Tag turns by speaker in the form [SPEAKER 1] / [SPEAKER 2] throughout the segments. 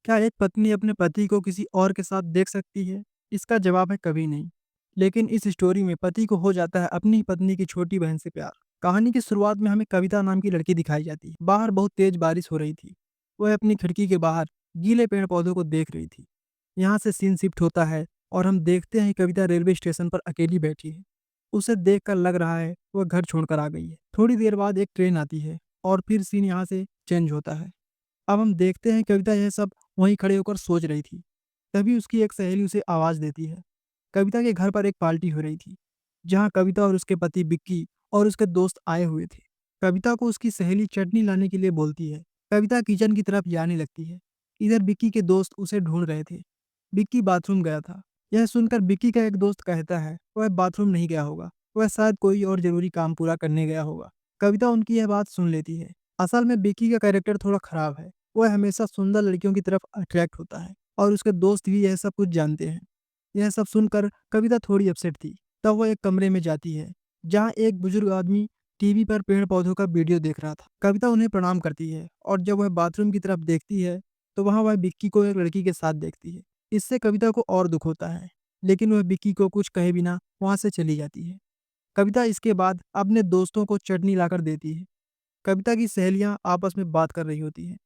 [SPEAKER 1] क्या एक पत्नी अपने पति को किसी और के साथ देख सकती है? इसका जवाब है कभी नहीं। लेकिन इस स्टोरी में पति को हो जाता है अपनी ही पत्नी की छोटी बहन से प्यार। कहानी की शुरुआत में हमें कविता नाम की लड़की दिखाई जाती है। बाहर बहुत तेज बारिश हो रही थी। वह अपनी खिड़की के बाहर गीले पेड़ पौधों को देख रही थी। यहाँ से सीन शिफ्ट होता है और हम देखते हैं कि कविता रेलवे स्टेशन पर अकेली बैठी है। उसे देखकर लग रहा है वह घर छोड़कर आ गई है। थोड़ी देर बाद एक ट्रेन आती है और फिर सीन यहाँ से चेंज होता है। अब हम देखते हैं कविता यह सब वहीं खड़े होकर सोच रही थी। तभी उसकी एक सहेली उसे आवाज़ देती है। कविता के घर पर एक पार्टी हो रही थी, जहाँ कविता और उसके पति बिक्की और उसके दोस्त आए हुए थे। कविता को उसकी सहेली चटनी लाने के लिए बोलती है। कविता किचन की तरफ जाने लगती है। इधर बिक्की के दोस्त उसे ढूंढ रहे थे। बिक्की बाथरूम गया था। यह सुनकर बिक्की का एक दोस्त कहता है वह बाथरूम नहीं गया होगा, वह शायद कोई और जरूरी काम पूरा करने गया होगा। कविता उनकी यह बात सुन लेती है। असल में बिक्की का कैरेक्टर थोड़ा खराब है। वह हमेशा सुंदर लड़कियों की तरफ अट्रैक्ट होता है और उसके दोस्त भी यह सब कुछ जानते हैं। यह सब सुनकर कविता थोड़ी अपसेट थी। तब वह एक कमरे में जाती है, जहाँ एक बुजुर्ग आदमी टीवी पर पेड़ पौधों का वीडियो देख रहा था। कविता उन्हें प्रणाम करती है और जब वह बाथरूम की तरफ देखती है तो वहाँ वह बिक्की को एक लड़की के साथ देखती है। इससे कविता को और दुख होता है, लेकिन वह बिक्की को कुछ कहे बिना वहाँ से चली जाती है। कविता इसके बाद अपने दोस्तों को चटनी लाकर देती है। कविता की सहेलियां आपस में बात कर रही होती हैं।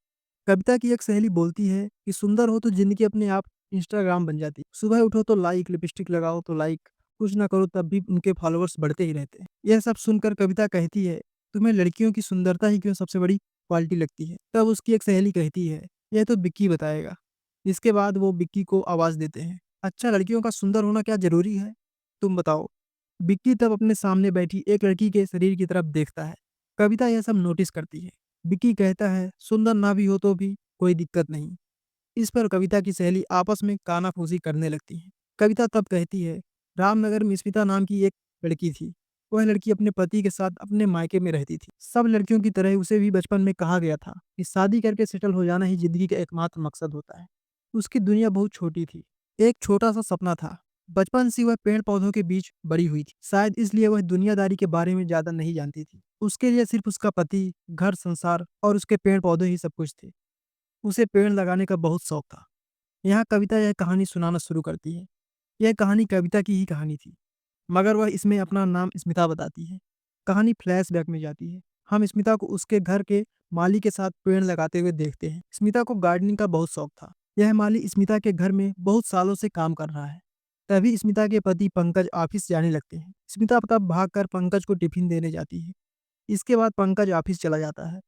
[SPEAKER 1] कविता की एक सहेली बोलती है कि सुंदर हो तो जिंदगी अपने आप इंस्टाग्राम बन जाती। सुबह उठो तो लाइक, लिपस्टिक लगाओ तो लाइक, कुछ ना करो तब भी उनके फॉलोअर्स बढ़ते ही रहते हैं। यह सब सुनकर कविता कहती है, तुम्हें लड़कियों की सुंदरता ही क्यों सबसे बड़ी क्वालिटी लगती है? तब उसकी एक सहेली कहती है, यह तो बिक्की बताएगा। इसके बाद वो बिक्की को आवाज देते हैं, अच्छा लड़कियों का सुंदर होना क्या जरूरी है? तुम बताओ। बिक्की तब अपने सामने बैठी एक लड़की के शरीर की तरफ देखता है। कविता यह सब नोटिस करती है। विक्की कहता है सुंदर ना भी हो तो भी कोई दिक्कत नहीं। इस पर कविता की सहेली आपस में कानाफूसी करने लगती है। कविता तब कहती है, रामनगर में स्मिता नाम की एक लड़की थी। वह लड़की अपने पति के साथ अपने मायके में रहती थी। सब लड़कियों की तरह उसे भी बचपन में कहा गया था कि शादी करके सेटल हो जाना ही जिंदगी का एकमात्र मकसद होता है। उसकी दुनिया बहुत छोटी थी। एक छोटा सा सपना था। बचपन से वह पेड़ पौधों के बीच बड़ी हुई थी, शायद इसलिए वह दुनियादारी के बारे में ज्यादा नहीं जानती थी। उसके लिए सिर्फ उसका पति, घर संसार और उसके पेड़ पौधे ही सब कुछ थे। उसे पेड़ लगाने का बहुत शौक था। यहाँ कविता यह कहानी सुनाना शुरू करती है। यह कहानी कविता की ही कहानी थी, मगर वह इसमें अपना नाम स्मिता बताती है। कहानी फ्लैशबैक में जाती है। हम स्मिता को उसके घर के माली के साथ पेड़ लगाते हुए देखते हैं। स्मिता को गार्डनिंग का बहुत शौक था। यह माली स्मिता के घर में बहुत सालों से काम कर रहा है। तभी स्मिता के पति पंकज ऑफिस जाने लगते हैं। स्मिता तब भागकर पंकज को टिफिन देने जाती है। इसके बाद पंकज ऑफिस चला जाता है।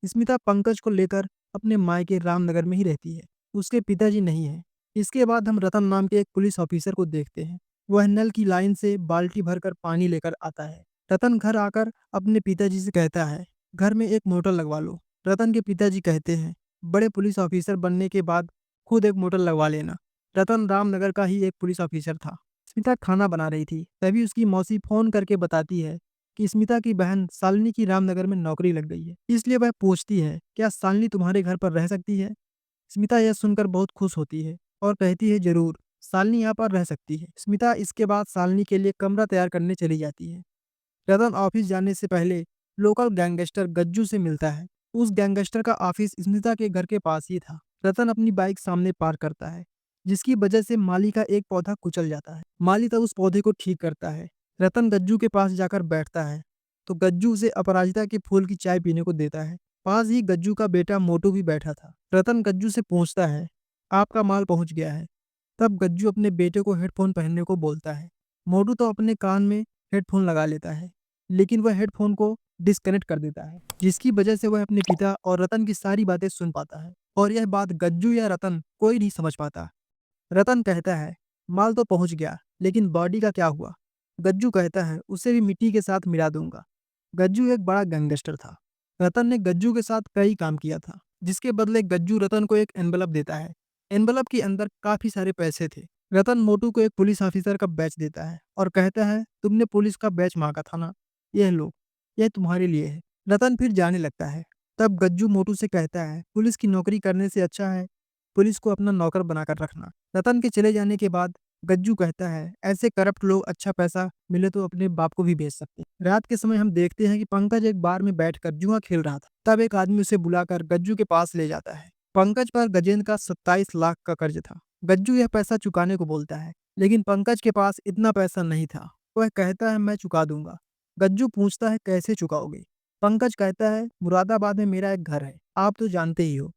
[SPEAKER 1] स्मिता पंकज को लेकर अपने मायके रामनगर में ही रहती है। उसके पिताजी नहीं है। इसके बाद हम रतन नाम के एक पुलिस ऑफिसर को देखते हैं। वह नल की लाइन से बाल्टी भरकर पानी लेकर आता है। रतन घर आकर अपने पिताजी से कहता है, घर में एक मोटर लगवा लो। रतन के पिताजी कहते हैं, बड़े पुलिस ऑफिसर बनने के बाद खुद एक मोटर लगवा लेना। रतन रामनगर का ही एक पुलिस ऑफिसर था। स्मिता खाना बना रही थी, तभी उसकी मौसी फोन करके बताती है कि स्मिता की बहन शालिनी की रामनगर में नौकरी लग गई है। इसलिए वह पूछती है, क्या शालिनी तुम्हारे घर पर रह सकती है? स्मिता यह सुनकर बहुत खुश होती है और कहती है, जरूर, शालिनी यहाँ पर रह सकती है। स्मिता इसके बाद शालिनी के लिए कमरा तैयार करने चली जाती है। रतन ऑफिस जाने से पहले लोकल गैंगस्टर गज्जू से मिलता है। उस गैंगस्टर का ऑफिस स्मिता के घर के पास ही था। रतन अपनी बाइक सामने पार्क करता है, जिसकी वजह से माली का एक पौधा कुचल जाता है। माली तब उस पौधे को ठीक करता है। रतन गज्जू के पास जाकर बैठता है तो गज्जू उसे अपराजिता के फूल की चाय पीने को देता है। पास ही गज्जू का बेटा मोटू भी बैठा था। रतन गज्जू से पूछता है, आपका माल पहुंच गया है। तब गज्जू अपने बेटे को हेडफोन पहनने को बोलता है। मोटू तो अपने कान में हेडफोन लगा लेता है, लेकिन वह हेडफोन को डिस्कनेक्ट कर देता है, जिसकी वजह से वह अपने पिता और रतन की सारी बातें सुन पाता है। और यह बात गज्जू या रतन कोई नहीं समझ पाता। रतन कहता है, माल तो पहुंच गया, लेकिन बॉडी का क्या हुआ? गज्जू कहता है, उसे भी मिट्टी के साथ मिला दूंगा। गज्जू एक बड़ा गैंगस्टर था। रतन ने गज्जू के साथ कई काम किया था, जिसके बदले गज्जू रतन को एक एनवलप देता है। एनवलप के अंदर काफी सारे पैसे थे। रतन मोटू को एक पुलिस ऑफिसर का बैच देता है और कहता है, तुमने पुलिस का बैच मांगा था ना, यह लो, यह तुम्हारे लिए है। रतन फिर जाने लगता है। तब गज्जू मोटू से कहता है, पुलिस की नौकरी करने से अच्छा है पुलिस को अपना नौकर बनाकर रखना। रतन के चले जाने के बाद गज्जू कहता है, ऐसे करप्ट लोग अच्छा पैसा मिले तो अपने बाप को भी बेच सकते हैं। रात के समय हम देखते हैं कि पंकज एक बार में बैठकर जुआ खेल रहा था। तब एक आदमी उसे बुलाकर गज्जू के पास ले जाता है। पंकज पर गजेंद्र का 27 लाख का कर्ज था। गज्जू यह पैसा चुकाने को बोलता है, लेकिन पंकज के पास इतना पैसा नहीं था। वह कहता है मैं चुका दूंगा। गज्जू पूछता है कैसे चुकाओगे? पंकज कहता है मुरादाबाद में मेरा एक घर है, आप तो जानते ही हो।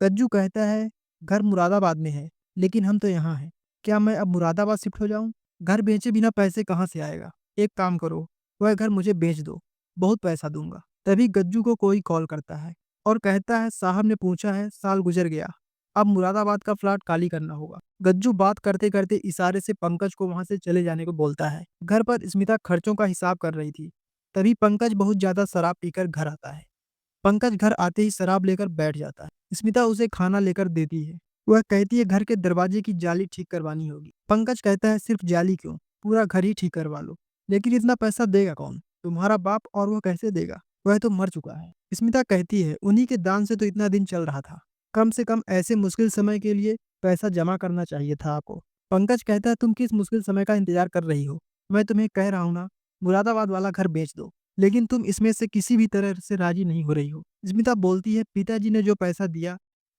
[SPEAKER 1] गज्जू कहता है घर मुरादाबाद में है, लेकिन हम तो यहाँ हैं। क्या मैं अब मुरादाबाद शिफ्ट हो जाऊं? घर बेचे बिना पैसे कहाँ से आएगा? एक काम करो, वह घर मुझे बेच दो, बहुत पैसा दूंगा। तभी गज्जू को कोई कॉल करता है और कहता है साहब ने पूछा है, साल गुजर गया, अब मुरादाबाद का फ्लैट खाली करना होगा। गज्जू बात करते करते इशारे से पंकज को वहां से चले जाने को बोलता है। घर पर स्मिता खर्चों का हिसाब कर रही थी। तभी पंकज बहुत ज्यादा शराब पीकर घर आता है। पंकज घर आते ही शराब लेकर बैठ जाता है। स्मिता उसे खाना लेकर देती है। वह कहती है घर के दरवाजे की जाली ठीक करवानी होगी। पंकज कहता है सिर्फ जाली क्यों, पूरा घर ही ठीक करवा लो। लेकिन इतना पैसा देगा कौन? तुम्हारा बाप, और वह कैसे देगा? वह तो मर चुका है। स्मिता कहती है उन्हीं के दान से तो इतना दिन चल रहा था। कम से कम ऐसे मुश्किल समय के लिए पैसा जमा करना चाहिए था आपको। पंकज कहता है तुम किस मुश्किल समय का इंतजार कर रही हो? मैं तुम्हें कह रहा हूँ ना, मुरादाबाद वाला घर बेच दो। लेकिन तुम इसमें से किसी भी तरह से राजी नहीं हो रही हो। स्मिता बोलती है पिताजी ने जो पैसा दिया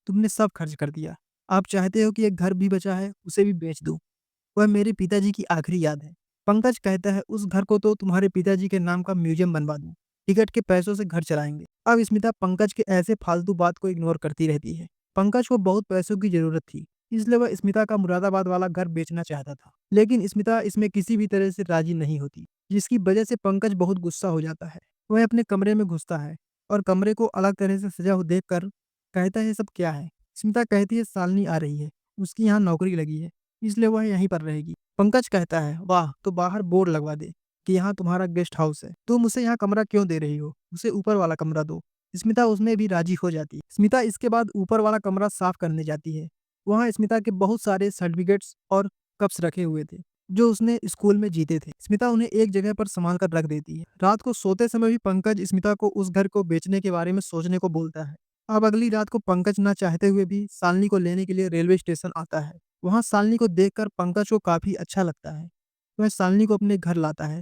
[SPEAKER 1] तुमने सब खर्च कर दिया। आप चाहते हो कि एक घर भी बचा है उसे भी बेच दूं। वह मेरे पिताजी की आखिरी याद है। पंकज कहता है उस घर को तो तुम्हारे पिताजी के नाम का म्यूजियम बनवा दूं। टिकट के पैसों से घर चलाएंगे। अब स्मिता पंकज के ऐसे फालतू बात को इग्नोर करती रहती है। पंकज को बहुत पैसों की जरूरत थी, इसलिए वह स्मिता का मुरादाबाद वाला घर बेचना चाहता था। लेकिन स्मिता इसमें किसी भी तरह से राजी नहीं होती, जिसकी वजह से पंकज बहुत गुस्सा हो जाता है। वह अपने कमरे में घुसता है और कमरे को अलग तरह से सजा हुआ देखकर कहता है ये सब क्या है? स्मिता कहती है शालिनी आ रही है, उसकी यहाँ नौकरी लगी है, इसलिए वह यहीं पर रहेगी। पंकज कहता है वाह, तो बाहर बोर्ड लगवा दे कि यहाँ तुम्हारा गेस्ट हाउस है। तुम उसे यहाँ कमरा क्यों दे रही हो? उसे ऊपर वाला कमरा दो। स्मिता उसमें भी राजी हो जाती है। स्मिता इसके बाद ऊपर वाला कमरा साफ करने जाती है। वहाँ स्मिता के बहुत सारे सर्टिफिकेट्स और कप्स रखे हुए थे जो उसने स्कूल में जीते थे। स्मिता उन्हें एक जगह पर संभाल कर रख देती है। रात को सोते समय भी पंकज स्मिता को उस घर को बेचने के बारे में सोचने को बोलता है। अब अगली रात को पंकज ना चाहते हुए भी शालिनी को लेने के लिए रेलवे स्टेशन आता है। वहां शालिनी को देखकर पंकज को काफी अच्छा लगता है। वह शालिनी को अपने घर लाता है।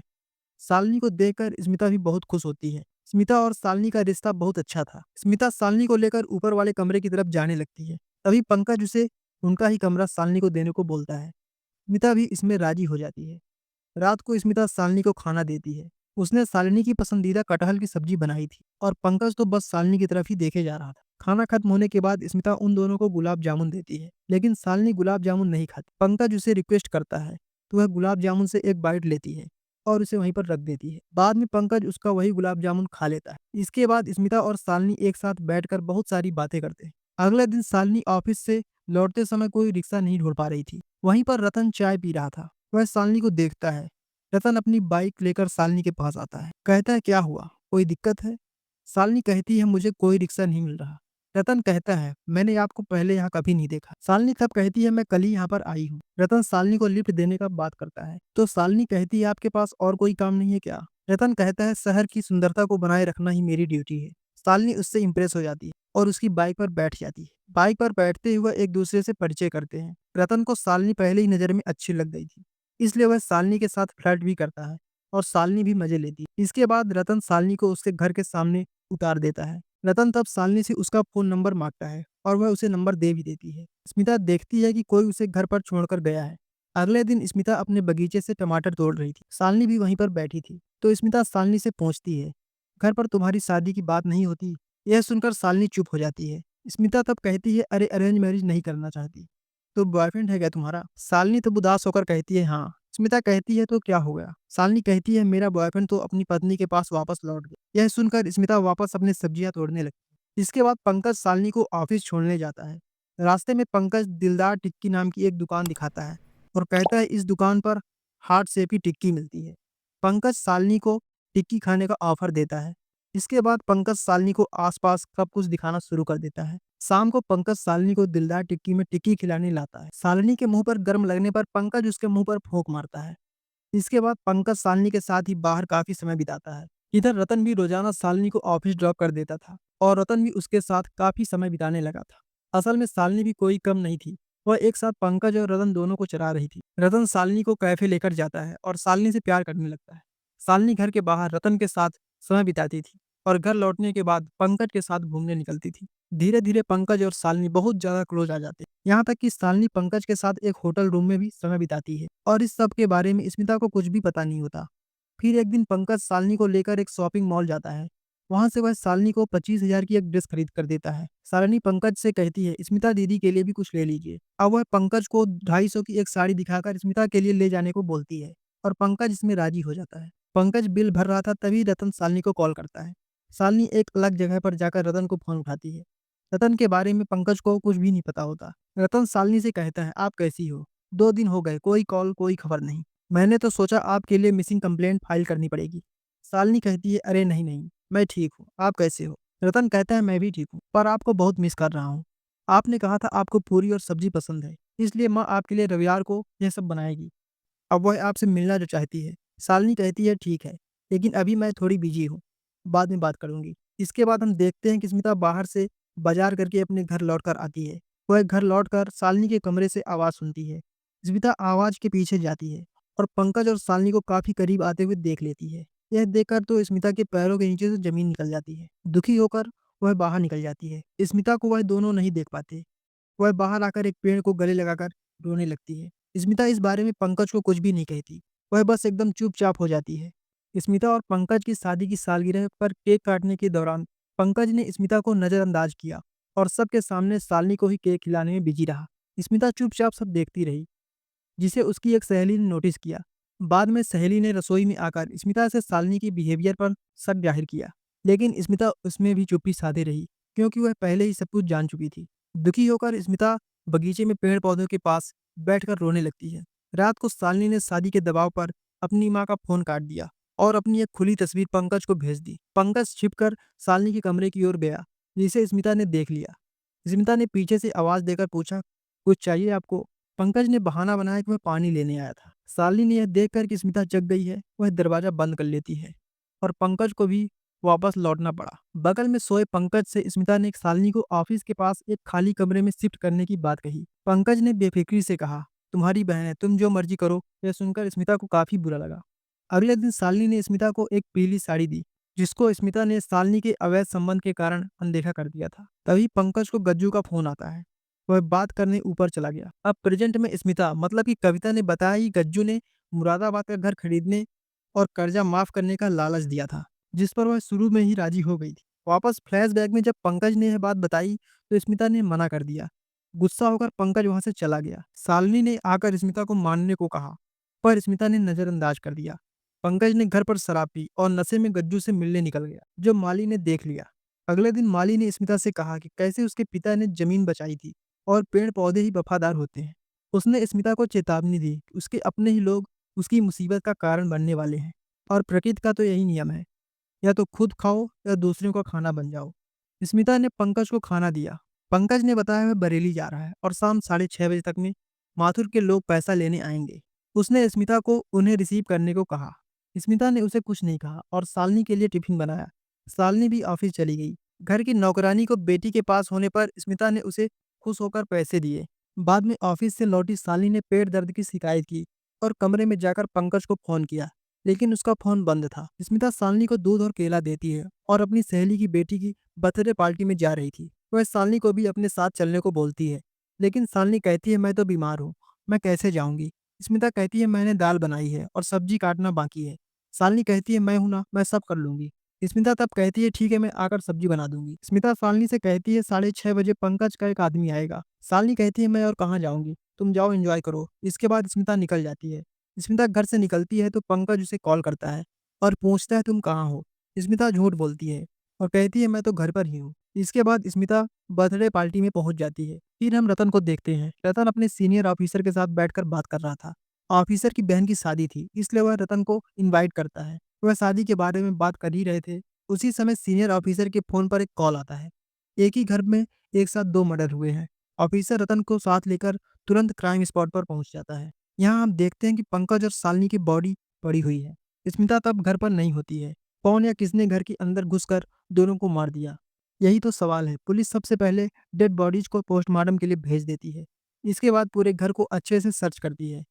[SPEAKER 1] शालिनी को देखकर स्मिता भी बहुत खुश होती है। स्मिता और शालिनी का रिश्ता बहुत अच्छा था। स्मिता शालिनी को लेकर ऊपर वाले कमरे की तरफ जाने लगती है। तभी पंकज उसे उनका ही कमरा शालिनी को देने को बोलता है। स्मिता भी इसमें राजी हो जाती है। रात को स्मिता शालिनी को खाना देती है। उसने शालिनी की पसंदीदा कटहल की सब्जी बनाई थी और पंकज तो बस शालिनी की तरफ ही देखे जा रहा था। खाना खत्म होने के बाद स्मिता उन दोनों को गुलाब जामुन देती है, लेकिन शालिनी गुलाब जामुन नहीं खाती। पंकज उसे रिक्वेस्ट करता है तो वह गुलाब जामुन से एक बाइट लेती है और उसे वहीं पर रख देती है। बाद में पंकज उसका वही गुलाब जामुन खा लेता है। इसके बाद स्मिता और शालिनी एक साथ बैठकर बहुत सारी बातें करते हैं। अगले दिन शालिनी ऑफिस से लौटते समय कोई रिक्शा नहीं ढूंढ पा रही थी। वहीं पर रतन चाय पी रहा था। वह शालिनी को देखता है। रतन अपनी बाइक लेकर शालिनी के पास आता है। कहता है क्या हुआ, कोई दिक्कत है? शालिनी कहती है मुझे कोई रिक्शा नहीं मिल रहा। रतन कहता है मैंने आपको पहले यहाँ कभी नहीं देखा। शालिनी तब कहती है मैं कल ही यहाँ पर आई हूँ। रतन शालिनी को लिफ्ट देने का बात करता है तो शालिनी कहती है आपके पास और कोई काम नहीं है क्या? रतन कहता है शहर की सुंदरता को बनाए रखना ही मेरी ड्यूटी है। शालिनी उससे इंप्रेस हो जाती है और उसकी बाइक पर बैठ जाती है। बाइक पर बैठते हुए एक दूसरे से परिचय करते हैं। रतन को शालिनी पहले ही नजर में अच्छी लग गई थी, इसलिए वह शालिनी के साथ फ्लर्ट भी करता है और शालिनी भी मजे लेती है। इसके बाद रतन शालिनी को उसके घर के सामने उतार देता है। रतन तब शालिनी से उसका फोन नंबर मांगता है और वह उसे नंबर दे भी देती है। स्मिता देखती है कि कोई उसे घर पर छोड़कर गया है। अगले दिन स्मिता अपने बगीचे से टमाटर तोड़ रही थी। शालिनी भी वहीं पर बैठी थी तो स्मिता शालिनी से पूछती है घर पर तुम्हारी शादी की बात नहीं होती? यह सुनकर शालिनी चुप हो जाती है। स्मिता तब कहती है अरे अरेंज मैरिज नहीं करना चाहती। तो बॉयफ्रेंड है क्या तुम्हारा? शालिनी तब उदास होकर कहती है हाँ। स्मिता कहती है तो क्या हो गया? शालिनी कहती है मेरा बॉयफ्रेंड तो अपनी पत्नी के पास वापस लौट गया। यह सुनकर स्मिता वापस अपनी सब्जियां तोड़ने लगती। इसके बाद पंकज शालिनी को ऑफिस छोड़ने जाता है। रास्ते में पंकज दिलदार टिक्की नाम की एक दुकान दिखाता है और कहता है इस दुकान पर हार्ट शेप की टिक्की मिलती है। पंकज शालिनी को टिक्की खाने का ऑफर देता है। इसके बाद पंकज शालिनी को आसपास सब कुछ दिखाना शुरू कर देता है। शाम को पंकज शालिनी को दिलदार टिक्की में टिक्की खिलाने लाता है। शालिनी के मुंह पर गर्म लगने पर पंकज उसके मुंह पर फूंक मारता है। इसके बाद पंकज शालिनी के साथ ही बाहर काफी समय बिताता है। इधर रतन भी रोजाना शालिनी को ऑफिस ड्रॉप कर देता था और रतन भी उसके साथ काफी समय बिताने लगा था। असल में शालिनी भी कोई कम नहीं थी। वह एक साथ पंकज और रतन दोनों को चरा रही थी। रतन शालिनी को कैफे लेकर जाता है और शालिनी से प्यार करने लगता है। शालिनी घर के बाहर रतन के साथ समय बिताती थी और घर लौटने के बाद पंकज के साथ घूमने निकलती थी। धीरे धीरे पंकज और शालिनी बहुत ज्यादा क्लोज आ जाते हैं, यहाँ तक कि शालिनी पंकज के साथ एक होटल रूम में भी समय बिताती है और इस सब के बारे में स्मिता को कुछ भी पता नहीं होता। फिर एक दिन पंकज शालिनी को लेकर एक शॉपिंग मॉल जाता है। वहां से वह शालिनी को 25,000 की एक ड्रेस खरीद कर देता है। शालिनी पंकज से कहती है स्मिता दीदी के लिए भी कुछ ले लीजिए। अब वह पंकज को 250 की एक साड़ी दिखाकर स्मिता के लिए ले जाने को बोलती है और पंकज इसमें राजी हो जाता है। पंकज बिल भर रहा था तभी रतन शालिनी को कॉल करता है। शालिनी एक अलग जगह पर जाकर रतन को फोन उठाती है। रतन के बारे में पंकज को कुछ भी नहीं पता होता। रतन शालिनी से कहता है आप कैसी हो, 2 दिन हो गए, कोई कॉल कोई खबर नहीं। मैंने तो सोचा आपके लिए मिसिंग कंप्लेंट फाइल करनी पड़ेगी। शालिनी कहती है अरे नहीं नहीं, मैं ठीक हूँ, आप कैसे हो। रतन कहता है मैं भी ठीक हूँ, पर आपको बहुत मिस कर रहा हूँ। आपने कहा था आपको पूरी और सब्जी पसंद है, इसलिए माँ आपके लिए रविवार को यह सब बनाएगी। अब वह आपसे मिलना जो चाहती है। शालिनी कहती है ठीक है, लेकिन अभी मैं थोड़ी बिजी हूँ, बाद में बात करूंगी। इसके बाद हम देखते हैं कि स्मिता बाहर से बाजार करके अपने घर लौटकर आती है। वह घर लौटकर शालिनी के कमरे से आवाज सुनती है। स्मिता आवाज के पीछे जाती है और पंकज और शालिनी को काफी करीब आते हुए देख लेती है। यह देखकर तो स्मिता के पैरों के नीचे से जमीन निकल जाती है। दुखी होकर वह बाहर निकल जाती है। स्मिता को वह दोनों नहीं देख पाते। वह बाहर आकर एक पेड़ को गले लगाकर रोने लगती है। स्मिता इस बारे में पंकज को कुछ भी नहीं कहती, वह बस एकदम चुपचाप हो जाती है। स्मिता और पंकज की शादी की सालगिरह पर केक काटने के दौरान पंकज ने स्मिता को नजरअंदाज किया और सबके सामने शालिनी को ही केक खिलाने में बिजी रहा। स्मिता चुपचाप सब देखती रही, जिसे उसकी एक सहेली ने नोटिस किया। बाद में सहेली ने रसोई में आकर स्मिता से शालिनी की बिहेवियर पर शक जाहिर किया, लेकिन स्मिता उसमें भी चुप्पी साधे रही, क्योंकि वह पहले ही सब कुछ जान चुकी थी। दुखी होकर स्मिता बगीचे में पेड़ पौधों के पास बैठकर रोने लगती है। रात को शालिनी ने शादी के दबाव पर अपनी माँ का फोन काट दिया और अपनी एक खुली तस्वीर पंकज को भेज दी। पंकज छिपकर शालिनी के कमरे की ओर गया, जिसे स्मिता ने देख लिया। स्मिता ने पीछे से आवाज देकर पूछा कुछ चाहिए आपको। पंकज ने बहाना बनाया कि वह पानी लेने आया था। शालिनी ने यह देखकर कि स्मिता जग गई है, वह दरवाजा बंद कर लेती है और पंकज को भी वापस लौटना पड़ा। बगल में सोए पंकज से स्मिता ने शालिनी को ऑफिस के पास एक खाली कमरे में शिफ्ट करने की बात कही। पंकज ने बेफिक्री से कहा तुम्हारी बहन है, तुम जो मर्जी करो। यह सुनकर स्मिता को काफी बुरा लगा। अगले दिन शालिनी ने स्मिता को एक पीली साड़ी दी, जिसको स्मिता ने शालिनी के अवैध संबंध के कारण अनदेखा कर दिया था। तभी पंकज को गज्जू का फोन आता है। वह बात करने ऊपर चला गया। अब प्रेजेंट में स्मिता मतलब कि कविता ने बताया कि गज्जू ने मुरादाबाद का घर खरीदने और कर्जा माफ करने का लालच दिया था, जिस पर वह शुरू में ही राजी हो गई थी। वापस फ्लैशबैक में जब पंकज ने यह बात बताई तो स्मिता ने मना कर दिया। गुस्सा होकर पंकज वहां से चला गया। शालिनी ने आकर स्मिता को मानने को कहा, पर स्मिता ने नजरअंदाज कर दिया। पंकज ने घर पर शराब पी और नशे में गज्जू से मिलने निकल गया, जो माली ने देख लिया। अगले दिन माली ने स्मिता से कहा कि कैसे उसके पिता ने जमीन बचाई थी और पेड़ पौधे ही वफादार होते हैं। उसने स्मिता को चेतावनी दी कि उसके अपने ही लोग उसकी मुसीबत का कारण बनने वाले हैं और प्रकृति का तो यही नियम है, या तो खुद खाओ या दूसरों का खाना बन जाओ। स्मिता ने पंकज को खाना दिया। पंकज ने बताया वह बरेली जा रहा है और शाम 6:30 बजे तक में माथुर के लोग पैसा लेने आएंगे। उसने स्मिता को उन्हें रिसीव करने को कहा। स्मिता ने उसे कुछ नहीं कहा और शालिनी के लिए टिफिन बनाया। शालिनी भी ऑफिस चली गई। घर की नौकरानी को बेटी के पास होने पर स्मिता ने उसे खुश होकर पैसे दिए। बाद में ऑफिस से लौटी शालिनी ने पेट दर्द की शिकायत की और कमरे में जाकर पंकज को फोन किया, लेकिन उसका फोन बंद था। स्मिता शालिनी को दूध और केला देती है और अपनी सहेली की बेटी की बर्थडे पार्टी में जा रही थी। वह शालिनी को भी अपने साथ चलने को बोलती है, लेकिन शालिनी कहती है मैं तो बीमार हूँ, मैं कैसे जाऊंगी। स्मिता कहती है मैंने दाल बनाई है और सब्जी काटना बाकी है। शालिनी कहती है मैं हूं ना, मैं सब कर लूंगी। स्मिता तब कहती है ठीक है, मैं आकर सब्जी बना दूंगी। स्मिता शालिनी से कहती है 6:30 बजे पंकज का एक आदमी आएगा। शालिनी कहती है मैं और कहाँ जाऊंगी, तुम जाओ एंजॉय करो। इसके बाद स्मिता निकल जाती है। स्मिता घर से निकलती है तो पंकज उसे कॉल करता है और पूछता है तुम कहाँ हो। स्मिता झूठ बोलती है और कहती है मैं तो घर पर ही हूँ। इसके बाद स्मिता बर्थडे पार्टी में पहुंच जाती है। फिर हम रतन को देखते हैं। रतन अपने सीनियर ऑफिसर के साथ बैठकर बात कर रहा था। ऑफिसर की बहन की शादी थी, इसलिए वह रतन को इनवाइट करता है। वह शादी के बारे में बात कर ही रहे थे, उसी समय सीनियर ऑफिसर के फोन पर एक कॉल आता है। एक ही घर में एक साथ 2 मर्डर हुए हैं। ऑफिसर रतन को साथ लेकर तुरंत क्राइम स्पॉट पर पहुंच जाता है। यहाँ हम देखते हैं कि पंकज और शालिनी की बॉडी पड़ी हुई है। स्मिता तब घर पर नहीं होती है। कौन या किसने घर के अंदर घुसकर दोनों को मार दिया, यही तो सवाल है। पुलिस सबसे पहले डेड बॉडीज को पोस्टमार्टम के लिए भेज देती है। इसके बाद पूरे घर को अच्छे से सर्च करती है।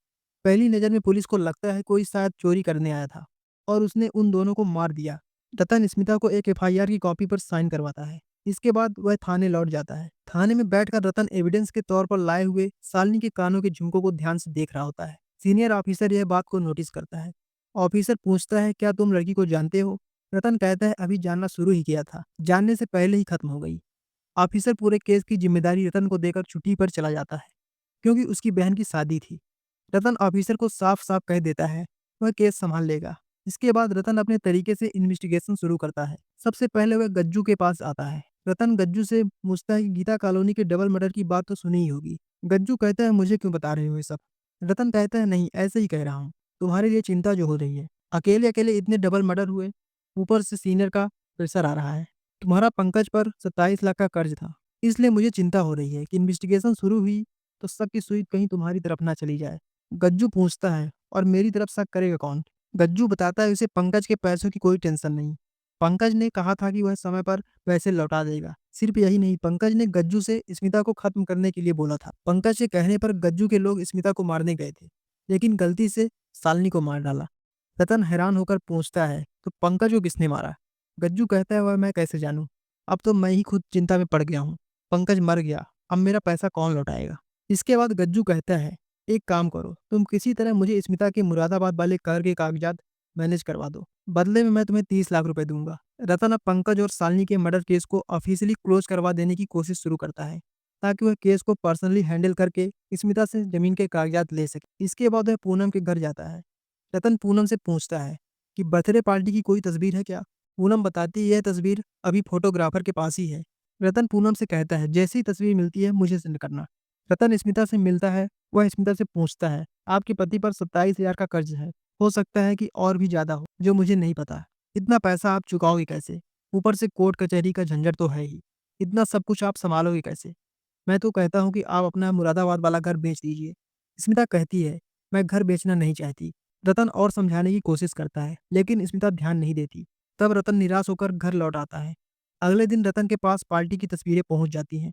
[SPEAKER 1] पहली नज़र में पुलिस को लगता है कोई शायद चोरी करने आया था और उसने उन दोनों को मार दिया। रतन स्मिता को एक एफआईआर की कॉपी पर साइन करवाता है। इसके बाद वह थाने लौट जाता है। थाने में बैठकर रतन एविडेंस के तौर पर लाए हुए शालिनी के कानों के झुमकों को ध्यान से देख रहा होता है। सीनियर ऑफिसर यह बात को नोटिस करता है। ऑफिसर पूछता है, क्या तुम लड़की को जानते हो? रतन कहता है, अभी जानना शुरू ही किया था, जानने से पहले ही खत्म हो गई। ऑफिसर पूरे केस की जिम्मेदारी रतन को देकर छुट्टी पर चला जाता है, क्योंकि उसकी बहन की शादी थी। रतन ऑफिसर को साफ साफ कह देता है वह केस संभाल लेगा। इसके बाद रतन अपने तरीके से इन्वेस्टिगेशन शुरू करता है। सबसे पहले वह गज्जू के पास आता है। रतन गज्जू से पूछता है कि गीता कॉलोनी के डबल मर्डर की बात तो सुनी ही होगी। गज्जू कहता है, मुझे क्यों बता रहे हो ये सब? रतन कहता है, नहीं ऐसे ही कह रहा हूँ, तुम्हारे लिए चिंता जो हो रही है। अकेले अकेले इतने डबल मर्डर हुए, ऊपर से सीनियर का प्रेशर आ रहा है। तुम्हारा पंकज पर 27 लाख का कर्ज था, इसलिए मुझे चिंता हो रही है कि इन्वेस्टिगेशन शुरू हुई तो शक की सुई कहीं तुम्हारी तरफ ना चली जाए। गज्जू पूछता है, और मेरी तरफ शक करेगा कौन? गज्जू बताता है, उसे पंकज के पैसों की कोई टेंशन नहीं। पंकज ने कहा था कि वह समय पर पैसे लौटा देगा। सिर्फ यही नहीं, पंकज ने गज्जू से स्मिता को खत्म करने के लिए बोला था। पंकज के कहने पर गज्जू के लोग स्मिता को मारने गए थे, लेकिन गलती से शालिनी को मार डाला। रतन हैरान होकर पूछता है, तो पंकज को किसने मारा? गज्जू कहता है, वह मैं कैसे जानूं, अब तो मैं ही खुद चिंता में पड़ गया हूँ। पंकज मर गया, अब मेरा पैसा कौन लौटाएगा? इसके बाद गज्जू कहता है, एक काम करो, तुम किसी तरह मुझे स्मिता के मुरादाबाद वाले घर के कागजात मैनेज करवा दो, बदले में मैं तुम्हें 30 लाख रुपए दूंगा। रतन अब पंकज और शालिनी के मर्डर केस को ऑफिशियली क्लोज करवा देने की कोशिश शुरू करता है, ताकि वह केस को पर्सनली हैंडल करके स्मिता से जमीन के कागजात ले सके। इसके बाद वह पूनम के घर जाता है। रतन पूनम से पूछता है कि बर्थडे पार्टी की कोई तस्वीर है क्या? पूनम बताती है, यह तस्वीर अभी फोटोग्राफर के पास ही है। रतन पूनम से कहता है, जैसी तस्वीर मिलती है मुझे सेंड करना। रतन स्मिता से मिलता है। वह स्मिता से पूछता है, आपके पति पर 27 हजार का कर्ज है, हो सकता है कि और भी ज्यादा हो, जो मुझे नहीं पता। इतना पैसा आप चुकाओगे कैसे? ऊपर से कोर्ट कचहरी का झंझट तो है ही, इतना सब कुछ आप संभालोगे कैसे? मैं तो कहता हूँ कि आप अपना मुरादाबाद वाला घर बेच दीजिए। स्मिता कहती है, मैं घर बेचना नहीं चाहती। रतन और समझाने की कोशिश करता है, लेकिन स्मिता ध्यान नहीं देती। तब रतन निराश होकर घर लौट आता है। अगले दिन रतन के पास पार्टी की तस्वीरें पहुंच जाती हैं।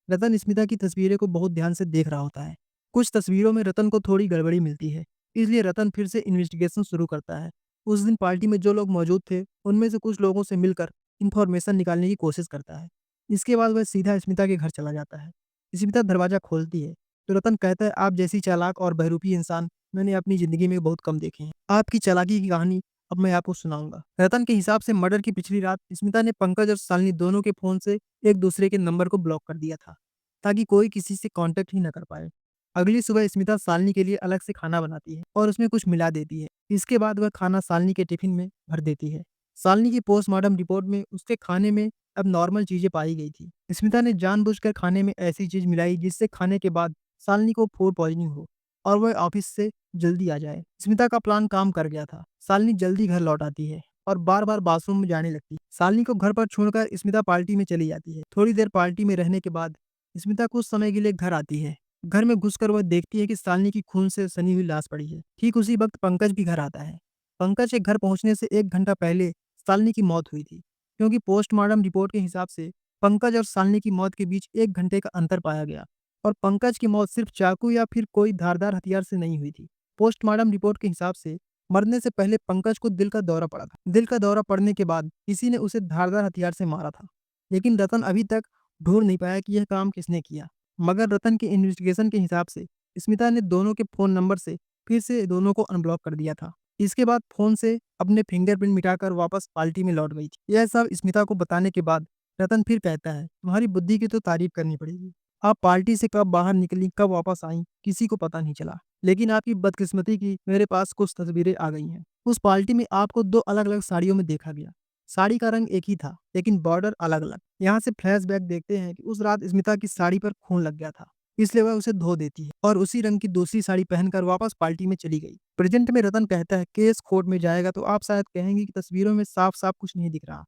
[SPEAKER 1] रतन स्मिता की तस्वीरें को बहुत ध्यान से देख रहा होता है। कुछ तस्वीरों में रतन को थोड़ी गड़बड़ी मिलती है, इसलिए रतन फिर से इन्वेस्टिगेशन शुरू करता है। उस दिन पार्टी में जो लोग मौजूद थे, उनमें से कुछ लोगों से मिलकर इंफॉर्मेशन निकालने की कोशिश करता है। इसके बाद वह सीधा स्मिता के घर चला जाता है। स्मिता दरवाजा खोलती है तो रतन कहता है, आप जैसी चालाक और बहरूपी इंसान मैंने अपनी जिंदगी में बहुत कम देखे हैं। आपकी चालाकी की कहानी अब मैं आपको सुनाऊंगा। रतन के हिसाब से मर्डर की पिछली रात स्मिता ने पंकज और शालिनी दोनों के फोन से एक दूसरे के नंबर को ब्लॉक कर दिया था, ताकि कोई किसी से कांटेक्ट ही न कर पाए। अगली सुबह स्मिता शालिनी के लिए अलग से खाना बनाती है और उसमें कुछ मिला देती है। इसके बाद वह खाना शालिनी के टिफिन में भर देती है। शालिनी की पोस्टमार्टम रिपोर्ट में उसके खाने में अब नॉर्मल चीजें पाई गई थी। स्मिता ने जानबूझकर खाने में ऐसी चीज मिलाई जिससे खाने के बाद शालिनी को फूड पॉइजनिंग हो और वह ऑफिस से जल्दी आ जाए। स्मिता का प्लान काम कर गया था। शालिनी जल्दी घर लौट आती है और बार बार बाथरूम में जाने लगती है। शालिनी को घर पर छोड़कर स्मिता पार्टी में चली जाती है। थोड़ी देर पार्टी में रहने के बाद स्मिता कुछ समय के लिए घर आती है। घर में घुसकर वह देखती है कि शालिनी की खून से सनी हुई लाश पड़ी है। ठीक उसी वक्त पंकज भी घर आता है। पंकज के घर पहुंचने से 1 घंटा पहले शालिनी की मौत हुई थी, क्योंकि पोस्टमार्टम रिपोर्ट के हिसाब से पंकज और शालिनी की मौत के बीच 1 घंटे का अंतर पाया गया और पंकज की मौत सिर्फ चाकू या फिर कोई धारदार हथियार से नहीं हुई थी। पोस्टमार्टम रिपोर्ट के हिसाब से मरने से पहले पंकज को दिल का दौरा पड़ा था। दिल का दौरा पड़ने के बाद किसी ने उसे धारदार हथियार से मारा था, लेकिन रतन अभी तक ढूंढ नहीं पाया कि यह काम किसने किया। मगर रतन के इन्वेस्टिगेशन के हिसाब से स्मिता ने दोनों के फोन नंबर से फिर से दोनों को अनब्लॉक कर दिया था। इसके बाद फोन से अपने फिंगरप्रिंट मिटाकर वापस पार्टी में लौट गई थी। यह सब स्मिता को बताने के बाद रतन फिर कहता है, तुम्हारी बुद्धि की तो तारीफ करनी पड़ेगी। आप पार्टी से कब बाहर निकली, कब वापस आई, किसी को पता नहीं चला। लेकिन आपकी बदकिस्मती की मेरे पास कुछ तस्वीरें आ गई हैं। उस पार्टी में आपको 2 अलग-अलग साड़ियों में देखा गया। साड़ी का रंग एक ही था, लेकिन बॉर्डर अलग-अलग। यहाँ से फ्लैशबैक देखते हैं कि उस रात स्मिता की साड़ी पर खून लग गया था, इसलिए वह उसे धो देती है और उसी रंग की दूसरी साड़ी पहनकर वापस पार्टी में चली गई। प्रेजेंट में रतन कहता है, केस कोर्ट में जाएगा तो आप शायद कहेंगे कि तस्वीरों में साफ-साफ कुछ नहीं दिख रहा।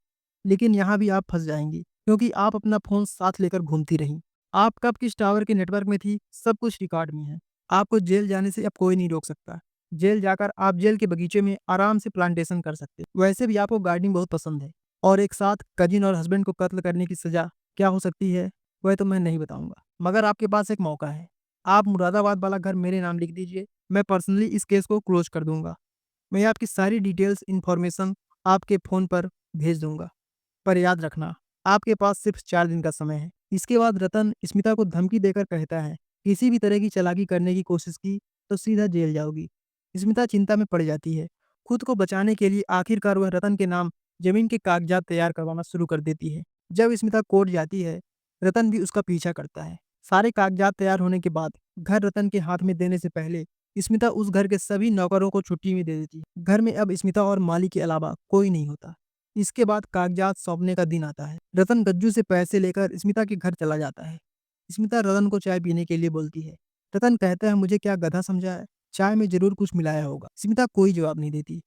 [SPEAKER 1] लेकिन यहाँ भी आप फंस जाएंगी, क्योंकि आप अपना फोन साथ लेकर घूमती रही। आप कब किस टावर के नेटवर्क में थी, सब कुछ रिकॉर्ड में है। आपको जेल जाने से अब कोई नहीं रोक सकता। जेल जाकर आप जेल के बगीचे में आराम से प्लांटेशन कर सकते। वैसे भी आपको गार्डनिंग बहुत पसंद है। और एक साथ कजिन और हस्बैंड को कत्ल करने की सजा क्या हो सकती है, वह तो मैं नहीं बताऊंगा। मगर आपके पास एक मौका है। आप मुरादाबाद वाला घर मेरे नाम लिख दीजिए, मैं पर्सनली इस केस को क्लोज कर दूंगा। मैं आपकी सारी डिटेल्स इन्फॉर्मेशन आपके फ़ोन पर भेज दूंगा। पर याद रखना, आपके पास सिर्फ 4 दिन का समय है। इसके बाद रतन स्मिता को धमकी देकर कहता है, किसी भी तरह की चालाकी करने की कोशिश की तो सीधा जेल जाओगी। स्मिता चिंता में पड़ जाती है। खुद को बचाने के लिए आखिरकार वह रतन के नाम जमीन के कागजात तैयार करवाना शुरू कर देती है। जब स्मिता कोर्ट जाती है, रतन भी उसका पीछा करता है। सारे कागजात तैयार होने के बाद घर रतन के हाथ में देने से पहले स्मिता उस घर के सभी नौकरों को छुट्टी में दे देती है। घर में अब स्मिता और माली के अलावा कोई नहीं होता। इसके बाद कागजात सौंपने का दिन आता है। रतन गज्जू से पैसे लेकर स्मिता के घर चला जाता है। स्मिता रतन को चाय पीने के लिए बोलती है। रतन कहता है, मुझे क्या गधा समझा है, चाय में जरूर कुछ मिलाया होगा। स्मिता कोई जवाब नहीं देती।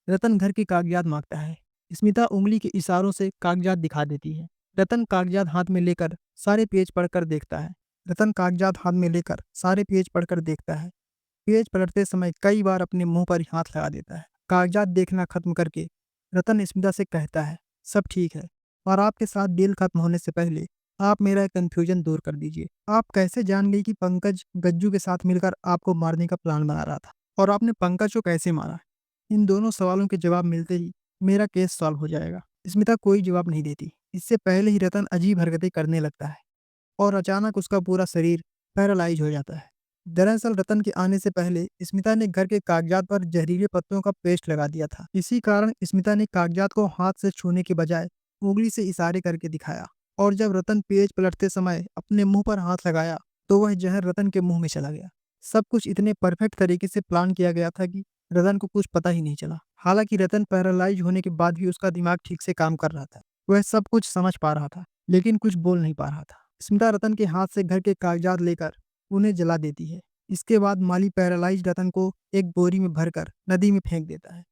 [SPEAKER 1] रतन घर के कागजात मांगता है। स्मिता उंगली के इशारों से कागजात दिखा देती है। रतन कागजात हाथ में लेकर सारे पेज पढ़कर देखता है। रतन कागजात हाथ में लेकर सारे पेज पढ़कर देखता है। पेज पलटते समय कई बार अपने मुंह पर हाथ लगा देता है। कागजात देखना खत्म करके रतन स्मिता से कहता है, सब ठीक है, और आपके साथ डील खत्म होने से पहले आप मेरा कंफ्यूजन दूर कर दीजिए। आप कैसे जान गई कि पंकज गज्जू के साथ मिलकर आपको मारने का प्लान बना रहा था, और आपने पंकज को कैसे मारा? इन दोनों सवालों के जवाब मिलते ही मेरा केस सॉल्व हो जाएगा। स्मिता कोई जवाब नहीं देती। इससे पहले ही रतन अजीब हरकतें करने लगता है और अचानक उसका पूरा शरीर पैरालाइज हो जाता है। दरअसल रतन के आने से पहले स्मिता ने घर के कागजात पर जहरीले पत्तों का पेस्ट लगा दिया था। इसी कारण स्मिता ने कागजात को हाथ से छूने के बजाय उंगली से इशारे करके दिखाया, और जब रतन पेज पलटते समय अपने मुंह पर हाथ लगाया तो वह जहर रतन के मुंह में चला गया। सब कुछ इतने परफेक्ट तरीके से प्लान किया गया था कि रतन को कुछ पता ही नहीं चला। हालांकि रतन पैरालाइज होने के बाद भी उसका दिमाग ठीक से काम कर रहा था। वह सब कुछ समझ पा रहा था, लेकिन कुछ बोल नहीं पा रहा था। स्मिता रतन के हाथ से घर के कागजात लेकर उन्हें जला देती है। इसके बाद माली पैरालाइज रतन को एक बोरी में भरकर नदी में फेंक देता है।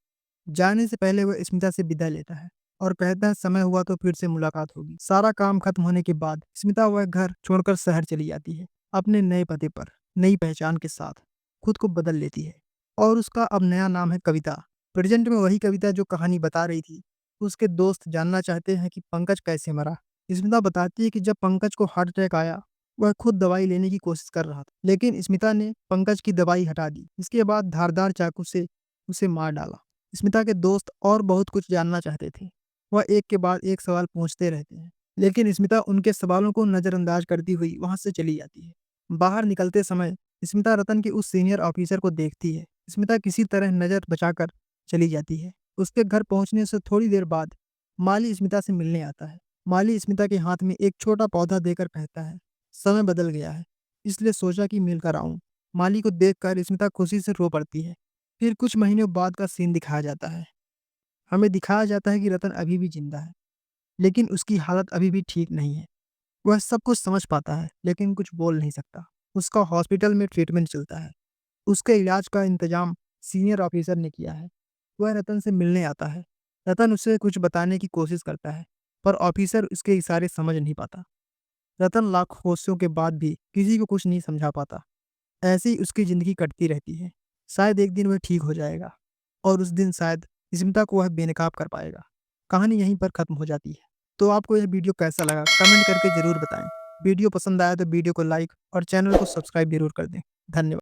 [SPEAKER 1] जाने से पहले वह स्मिता से विदा लेता है और कहता है, समय हुआ तो फिर से मुलाकात होगी। सारा काम खत्म होने के बाद स्मिता वह घर छोड़कर शहर चली जाती है। अपने नए पते पर नई पहचान के साथ खुद को बदल लेती है, और उसका अब नया नाम है कविता। प्रेजेंट में वही कविता जो कहानी बता रही थी। उसके दोस्त जानना चाहते हैं कि पंकज कैसे मरा। स्मिता बताती है कि जब पंकज को हार्ट अटैक आया, वह खुद दवाई लेने की कोशिश कर रहा था, लेकिन स्मिता ने पंकज की दवाई हटा दी। इसके बाद धारदार चाकू से उसे मार डाला। स्मिता के दोस्त और बहुत कुछ जानना चाहते थे। वह एक के बाद एक सवाल पूछते रहते हैं, लेकिन स्मिता उनके सवालों को नजरअंदाज करती हुई वहां से चली जाती है। बाहर निकलते समय स्मिता रतन के उस सीनियर ऑफिसर को देखती है। स्मिता किसी तरह नजर बचाकर चली जाती है। उसके घर पहुंचने से थोड़ी देर बाद माली स्मिता से मिलने आता है। माली स्मिता के हाथ में एक छोटा पौधा देकर कहता है, समय बदल गया है, इसलिए सोचा कि मिलकर आऊं। माली को देखकर स्मिता खुशी से रो पड़ती है। फिर कुछ महीनों बाद का सीन दिखाया जाता है। हमें दिखाया जाता है कि रतन अभी भी जिंदा है, लेकिन उसकी हालत अभी भी ठीक नहीं है। वह सब कुछ समझ पाता है, लेकिन कुछ बोल नहीं सकता। उसका हॉस्पिटल में ट्रीटमेंट चलता है। उसके इलाज का इंतजाम सीनियर ऑफिसर ने किया है। वह रतन से मिलने आता है। रतन उसे कुछ बताने की कोशिश करता है, पर ऑफिसर उसके इशारे समझ नहीं पाता। रतन लाख कोशिशों के बाद भी किसी को कुछ नहीं समझा पाता। ऐसे ही उसकी जिंदगी कटती रहती है। शायद एक दिन वह ठीक हो जाएगा, और उस दिन शायद स्मिता को वह बेनकाब कर पाएगा। कहानी यहीं पर खत्म हो जाती है। तो आपको यह वीडियो कैसा लगा, कमेंट करके जरूर बताएं। वीडियो पसंद आया तो वीडियो को लाइक और चैनल को सब्सक्राइब जरूर कर दें। धन्यवाद।